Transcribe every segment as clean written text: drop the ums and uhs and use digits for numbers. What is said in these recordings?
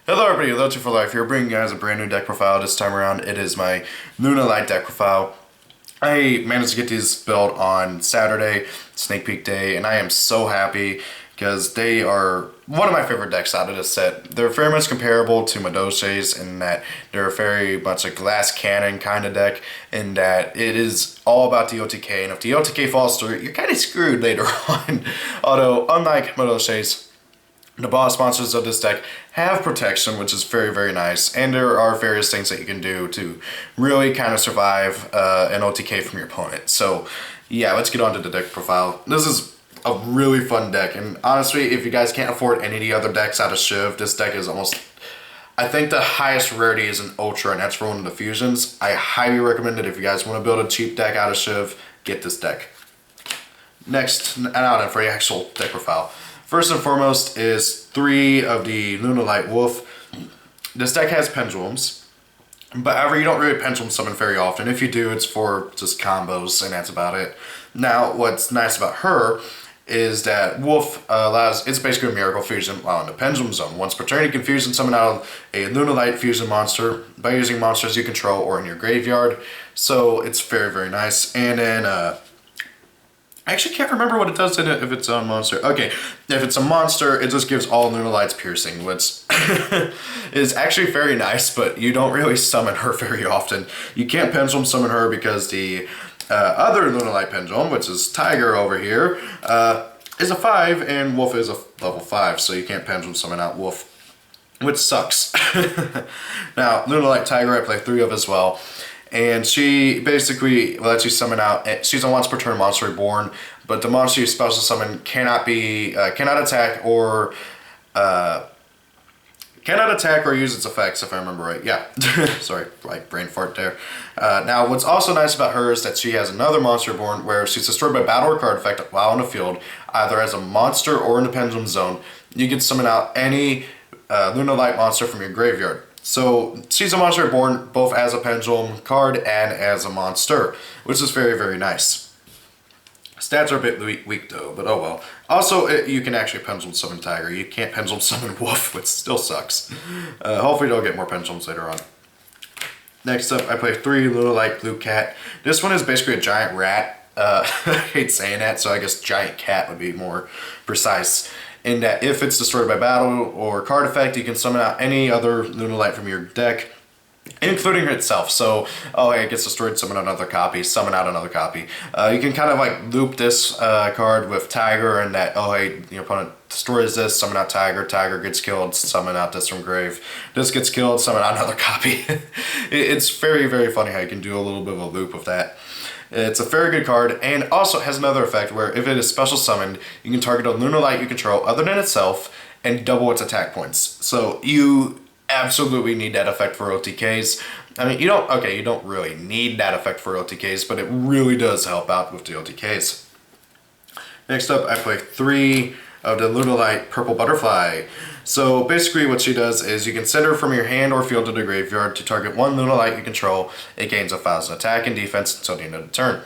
Hello everybody, Loyalty for Life here, bringing you guys a brand new deck profile. This time around it is my Lunalight deck profile. I managed to get these built on Saturday, sneak peek day, and I am so happy because they are one of my favorite decks out of this set. They're very much comparable to Madoshe's in that they're very much a glass cannon kind of deck, in that it is all about the OTK, and if the OTK falls through, you're kind of screwed later on. Although, unlike Madoshe's, the boss monsters of this deck have protection, which is very, very nice, and there are various things that you can do to really kind of survive an OTK from your opponent. So yeah, let's get on to the deck profile. This is a really fun deck, and honestly, if you guys can't afford any of the other decks out of Shiv, this deck is almost, I think the highest rarity is an Ultra, and that's for one of the fusions. I highly recommend it if you guys want to build a cheap deck out of Shiv, get this deck. Next, now for the actual deck profile. First and foremost is 3 of the Lunalight Wolf. This deck has pendulums, but however, you don't really pendulum summon very often. If you do, it's for just combos, and that's about it. Now, what's nice about her is that Wolf it's basically a miracle fusion while in the pendulum zone. Once per turn, you can fusion summon out a Lunalight fusion monster by using monsters you control or in your graveyard. So it's very, very nice. And then I actually can't remember what it does in it if it's a monster. Okay, if it's a monster, it just gives all Lunalights piercing, which is actually very nice, but you don't really summon her very often. You can't pendulum summon her because the other Lunalight pendulum, which is Tiger over here, is a 5, and Wolf is a level 5, so you can't pendulum summon out Wolf, which sucks. Now, Lunalight Tiger I play 3 of as well. And she basically lets you summon out, she's a once per turn monster reborn, but the monster you special summon cannot attack or use its effects, if I remember right. Yeah, sorry, like brain fart there. Now, what's also nice about her is that she has another monster reborn where she's destroyed by battle or card effect while on the field, either as a monster or in the pendulum zone. You can summon out any Lunalight monster from your graveyard. So she's a monster reborn both as a pendulum card and as a monster, which is very, very nice. Stats are a bit weak though, but oh well. Also, you can actually pendulum summon Tiger. You can't pendulum summon Wolf, which still sucks. Hopefully they'll get more pendulums later on. Next up, I play 3 Lunalight Blue Cat. This one is basically a giant rat. I hate saying that, so I guess giant cat would be more precise. In that if it's destroyed by battle or card effect, you can summon out any other Lunalight from your deck, including itself. So, oh hey, it gets destroyed, summon another copy, summon out another copy. You can kind of like loop this card with Tiger, and that, oh hey, your opponent destroys this, summon out Tiger, Tiger gets killed, summon out this from grave, this gets killed, summon out another copy. It's very, very funny how you can do a little bit of a loop with that. It's a very good card, and also has another effect where if it is special summoned, you can target a Lunalight you control other than itself and double its attack points. So you absolutely need that effect for OTKs. I mean, you don't really need that effect for OTKs, but it really does help out with the OTKs. Next up, I play 3 of the Lunalight Purple Butterfly. So basically what she does is you can send her from your hand or field to the graveyard to target one Lunalight you control. It gains 1,000 attack and defense until the end of the turn.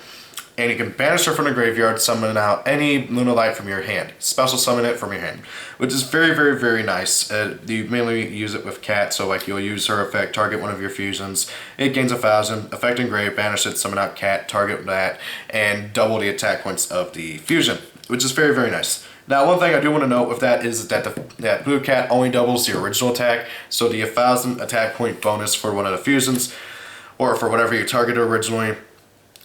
And you can banish her from the graveyard, summon out any Lunalight from your hand. Special summon it from your hand, which is very, very, very nice. You mainly use it with Cat, so like you'll use her effect, target one of your fusions. It gains 1,000, effect engrave, banish it, summon out Cat, target that, and double the attack points of the fusion, which is very, very nice. Now, one thing I do want to note with that is that that Blue Cat only doubles the original attack, so the 1,000 attack point bonus for one of the fusions, or for whatever you targeted originally,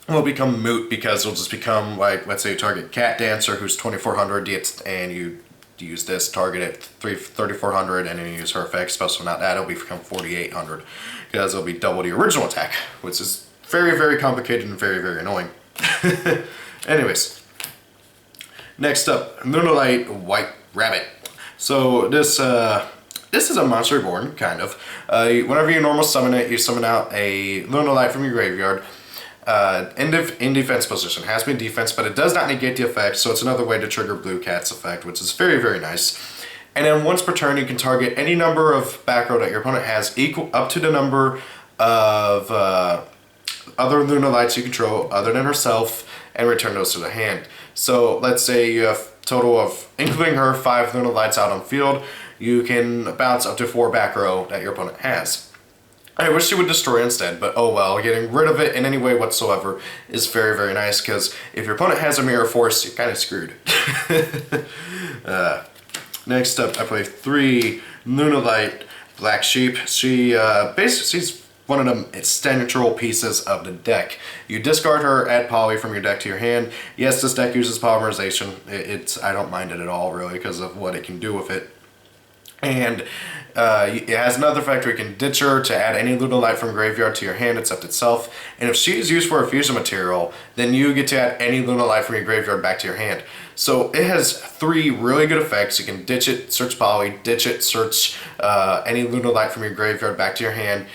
will become moot because it'll just become like, let's say you target Cat Dancer, who's 2,400, and you use this, target at 3,400, and then you use her effect, special not that, it'll become 4,800, because it'll be double the original attack, which is very, very complicated and very, very annoying. Anyways. Next up, Lunalight White Rabbit. So this is a monster reborn, kind of. Whenever you normal summon it, you summon out a Lunalight from your graveyard. In defense position. Has to be in defense, but it does not negate the effect, so it's another way to trigger Blue Cat's effect, which is very, very nice. And then once per turn, you can target any number of back row that your opponent has equal up to the number of other Lunalights you control other than herself, and return those to the hand. So let's say you have total of, including her, 5 Lunalights out on field. you can bounce up to 4 back row that your opponent has. I wish you would destroy instead, but oh well, getting rid of it in any way whatsoever is very, very nice, because if your opponent has a Mirror Force, you're kind of screwed. Next up, I play 3 Lunalight Black Sheep. She's one of the central pieces of the deck. You discard her, add Poly from your deck to your hand. Yes, this deck uses polymerization. I don't mind it at all, really, because of what it can do with it. And it has another effect where you can ditch her to add any Lunalight from graveyard to your hand except itself. And if she is used for a fusion material, then you get to add any Lunalight from your graveyard back to your hand. So it has 3 really good effects. You can ditch it, search Poly, ditch it, search any Lunalight from your graveyard back to your hand.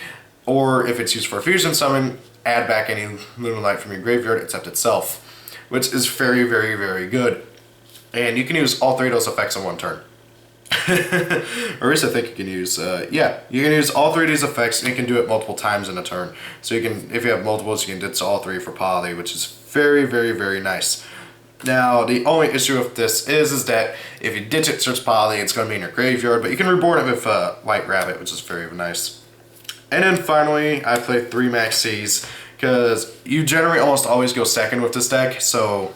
Or if it's used for a fusion summon, add back any Lunalight from your graveyard except itself, which is very, very, very good. And you can use all 3 of those effects in one turn. Or at least I think you can use, you can use all 3 of these effects, and you can do it multiple times in a turn. So you can, if you have multiples, you can ditch all 3 for Poly, which is very, very, very nice. Now, the only issue with this is that if you ditch it, search Poly, it's going to be in your graveyard, but you can reborn it with White Rabbit, which is very nice. And then finally, I play 3 Maxis, because you generally almost always go second with this deck, so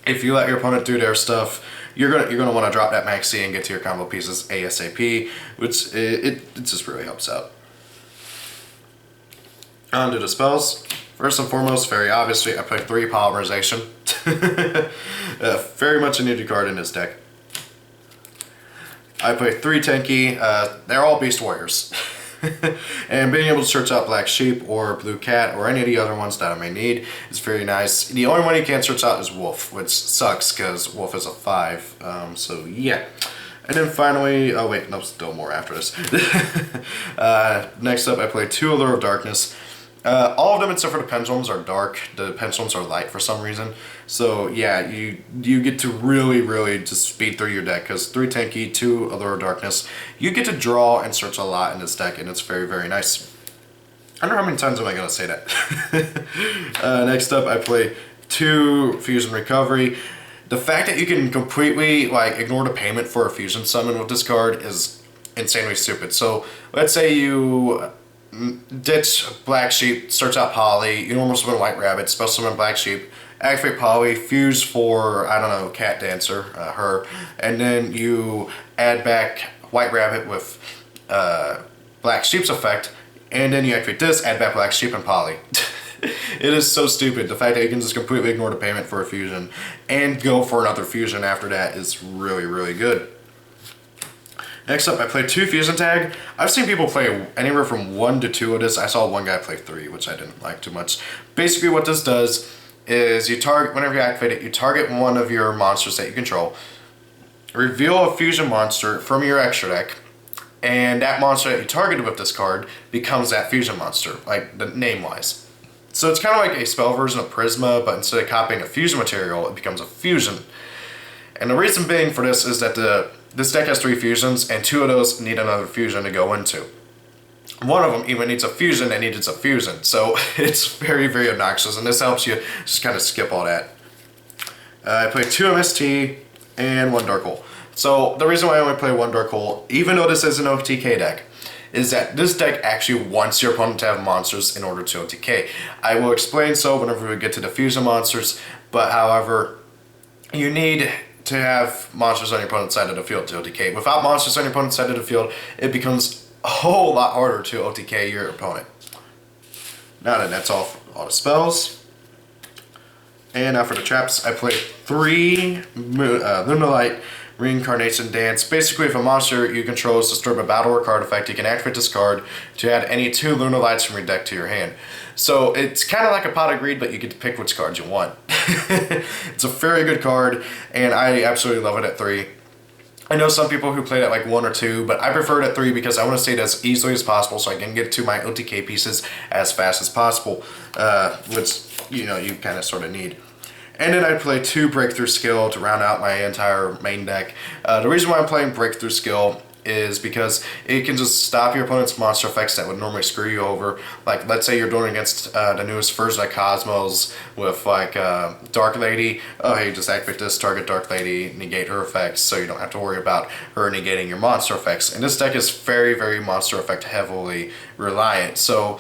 if you let your opponent do their stuff, you're gonna want to drop that Maxi and get to your combo pieces ASAP, which it just really helps out. On to the spells. First and foremost, very obviously, I play 3 Polymerization. Very much a needed card in this deck. I play 3 Tenki. They're all Beast Warriors. And being able to search out Black Sheep or Blue Cat or any of the other ones that I may need is very nice. The only one you can't search out is Wolf, which sucks because Wolf is a 5. So yeah. And then finally, oh wait, no, still more after this. Next up, I play 2 Allure of Darkness. All of them except for the pendulums are dark. The pendulums are light for some reason. So yeah, you get to really just speed through your deck, because 3 Tenki, 2 Allure of Darkness. You get to draw and search a lot in this deck, and it's very, very nice. I don't know how many times am I going to say that. Next up, I play 2 Fusion Recovery. The fact that you can completely ignore the payment for a fusion summon with this card is insanely stupid. So let's say you ditch Black Sheep, search out Poly, you normal summon White Rabbit, special summon Black Sheep, activate Poly, fuse for, I don't know, Cat Dancer, her, and then you add back White Rabbit with Black Sheep's effect, and then you activate this, add back Black Sheep and Poly. It is so stupid. The fact that you can just completely ignore the payment for a fusion and go for another fusion after that is really, really good. Next up, I play 2 Fusion Tag. I've seen people play anywhere from 1 to 2 of this. I saw one guy play 3, which I didn't like too much. Basically what this does is you target, whenever you activate it, you target one of your monsters that you control, reveal a fusion monster from your extra deck, and that monster that you targeted with this card becomes that fusion monster, like the name-wise. So it's kind of like a spell version of Prisma, but instead of copying a fusion material, it becomes a fusion. And the reason being for this is that this deck has 3 fusions, and 2 of those need another fusion to go into. One of them even needs a fusion that needs a fusion, so it's very, very obnoxious, and this helps you just kind of skip all that. I play 2 MST and 1 Dark Hole. So the reason why I only play 1 Dark Hole, even though this is an OTK deck, is that this deck actually wants your opponent to have monsters in order to OTK. I will explain so whenever we get to the fusion monsters, but however, you need to have monsters on your opponent's side of the field to OTK. Without monsters on your opponent's side of the field, it becomes a whole lot harder to OTK your opponent. Now then, that's all the spells. And now for the traps, I play 3 Lunalight Reincarnation Dance. Basically, if a monster you control is destroyed by battle or card effect, you can activate this card to add any 2 Lunalights from your deck to your hand. So it's kind of like a Pot of Greed, but you get to pick which cards you want. It's a very good card, and I absolutely love it at 3. I know some people who play it at like 1 or 2, but I prefer it at 3 because I want to stay it as easily as possible so I can get to my OTK pieces as fast as possible, which, you know, you kind of sort of need. And then I play 2 Breakthrough Skill to round out my entire main deck. The reason why I'm playing Breakthrough Skill is because it can just stop your opponent's monster effects that would normally screw you over. Like, let's say you're doing against the newest version of Cosmos with like Dark Lady. Oh, hey, just activate this, target Dark Lady, negate her effects, so you don't have to worry about her negating your monster effects. And this deck is very, very monster effect heavily reliant. So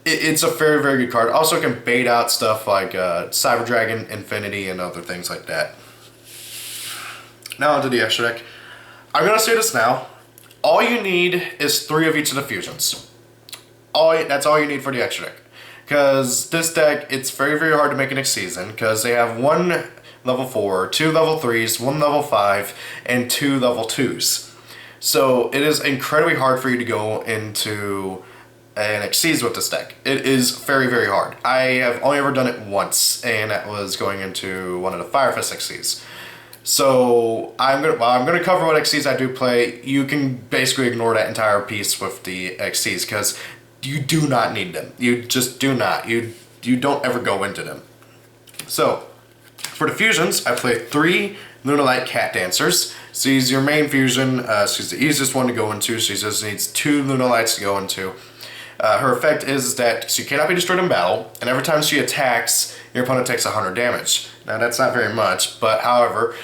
it's a very, very good card. Also can bait out stuff like Cyber Dragon, Infinity, and other things like that. Now onto the extra deck. I'm going to say this now. All you need is 3 of each of the fusions. That's all you need for the extra deck. Because this deck, it's very, very hard to make next season, because they have 1 level 4, 2 level 3s, 1 level 5, and 2 level 2s. So it is incredibly hard for you to go into an Xyz with this deck. It is very, very hard. I have only ever done it once, and that was going into one of the Firefist Xyz. So I'm gonna cover what Xyz I do play. You can basically ignore that entire piece with the Xyz because you do not need them. You just do not. You don't ever go into them. So for the fusions, I play 3 Lunalight Cat Dancers. She's your main fusion. She's the easiest one to go into. She just needs 2 Lunalights to go into. Her effect is that she cannot be destroyed in battle, and every time she attacks, your opponent takes 100 damage. Now that's not very much, but however,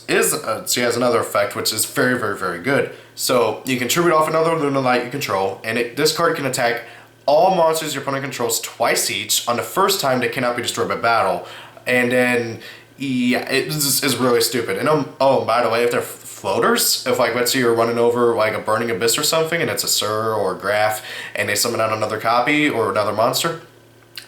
she has another effect which is very, very, very good. So you can tribute off another Lunalight you control, and this card can attack all monsters your opponent controls twice each. On the first time, they cannot be destroyed by battle, and then yeah, it is really stupid. And oh, by the way, if they're floaters, if like let's say you're running over like a Burning Abyss or something, and it's a Sur or a Graph, and they summon out another copy or another monster,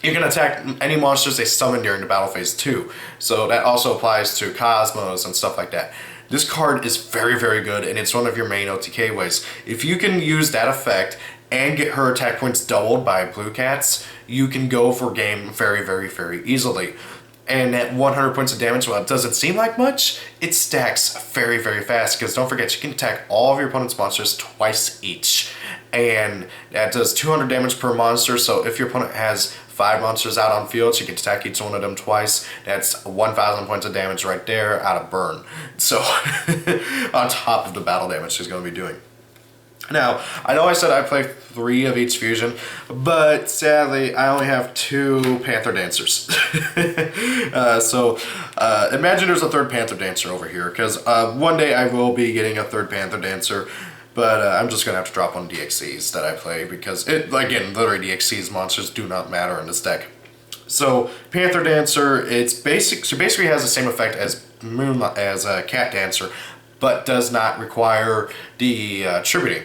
you can attack any monsters they summon during the battle phase too. So that also applies to Cosmos and stuff like that. This card is very, very good, and it's one of your main OTK ways. If you can use that effect and get her attack points doubled by Blue Cats, you can go for game very, very, very easily. And at 100 points of damage, while it doesn't seem like much, it stacks very, very fast, because don't forget, you can attack all of your opponent's monsters twice each. And that does 200 damage per monster, so if your opponent has 5 monsters out on field, you can attack each one of them twice. That's 1,000 points of damage right there out of burn. So, on top of the battle damage she's going to be doing. Now, I know I said I play 3 of each fusion, but sadly, I only have 2 Panther Dancers. Imagine there's a 3rd Panther Dancer over here, because one day I will be getting a 3rd Panther Dancer, but I'm just going to have to drop on DXCs that I play, because, again, literally DXCs monsters do not matter in this deck. So, Panther Dancer, she basically has the same effect as Cat Dancer, but does not require the tributing.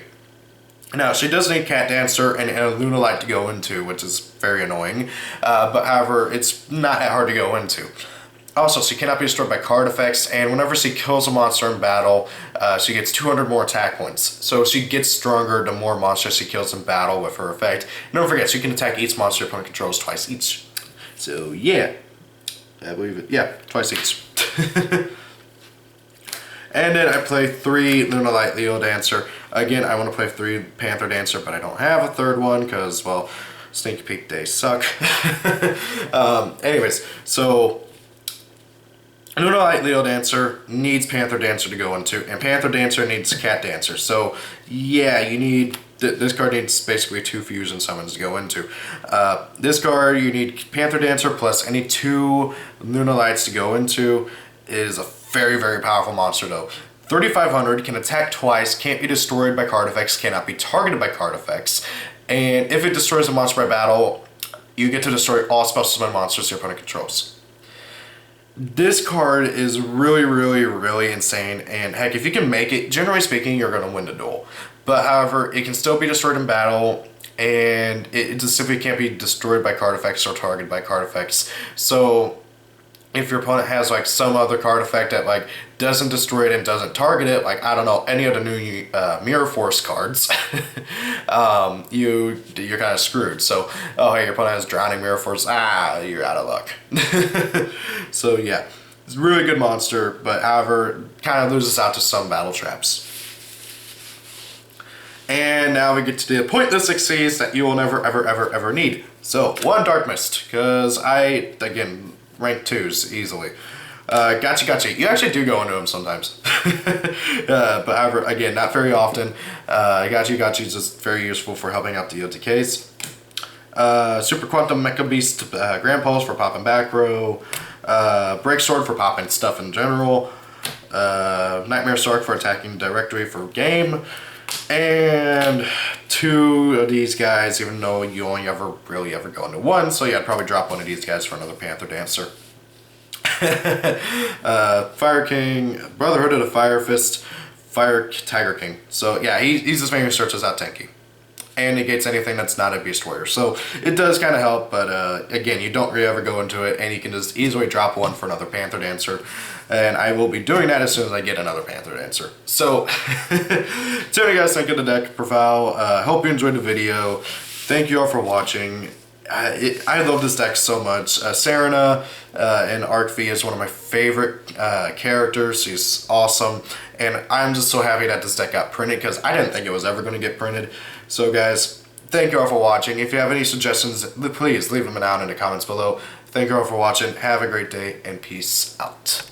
Now, she does need Cat Dancer and a Lunalight to go into, which is very annoying, but however, it's not that hard to go into. Also, she cannot be destroyed by card effects, and whenever she kills a monster in battle, she gets 200 more attack points. So she gets stronger the more monsters she kills in battle with her effect. And don't forget, she can attack each monster your opponent controls twice each. So yeah, I believe it. Yeah, twice each. And then I play 3 Lunalight Leo Dancer. Again, I want to play 3 Panther Dancer, but I don't have a 3rd one because, well, Sneaky Peek days suck. Anyways, so Lunalight Leo Dancer needs Panther Dancer to go into, and Panther Dancer needs Cat Dancer. So, yeah, you need... This card needs basically 2 fusion summons to go into. This card, you need Panther Dancer plus any 2 Lunalights to go into. It is a very, very powerful monster though. 3,500, can attack twice, can't be destroyed by card effects, cannot be targeted by card effects, and if it destroys a monster by battle, you get to destroy all special summon monsters your opponent controls. This card is really, really, really insane, and heck, if you can make it, generally speaking, you're going to win the duel. But however, it can still be destroyed in battle, and it just simply can't be destroyed by card effects or targeted by card effects. So if your opponent has like some other card effect that like doesn't destroy it and doesn't target it, like I don't know, any of the new Mirror Force cards, you're kind of screwed. So, oh hey, your opponent has Drowning Mirror Force, you're out of luck. So yeah, it's a really good monster, but however, kind of loses out to some battle traps. And now we get to the pointless Xyz that you will never, ever, ever, ever need. So, 1 Dark Mist, because again, rank 2s easily. Gotcha. You actually do go into them sometimes. But however, again, not very often. Gotcha is just very useful for helping out the OTKs. Super Quantum Mecha Beast Grand Pulse for popping back row. Break Sword for popping stuff in general. Nightmare Sark for attacking directory for game. And 2 of these guys, even though you only really ever go into 1, so yeah, I'd probably drop 1 of these guys for another Panther Dancer. Fire King, Brotherhood of the Fire Fist, Fire Tiger King. So yeah, he's just mainly searches out tanky. And negates anything that's not a Beast Warrior. So it does kind of help, but again, you don't really ever go into it, and you can just easily drop 1 for another Panther Dancer. And I will be doing that as soon as I get another Panther Dancer. So, so you guys think of the deck profile. Hope you enjoyed the video. Thank you all for watching. I love this deck so much. Serena in Arc V is one of my favorite characters. She's awesome. And I'm just so happy that this deck got printed because I didn't think it was ever going to get printed. So guys, thank you all for watching. If you have any suggestions, please leave them down in the comments below. Thank you all for watching. Have a great day and peace out.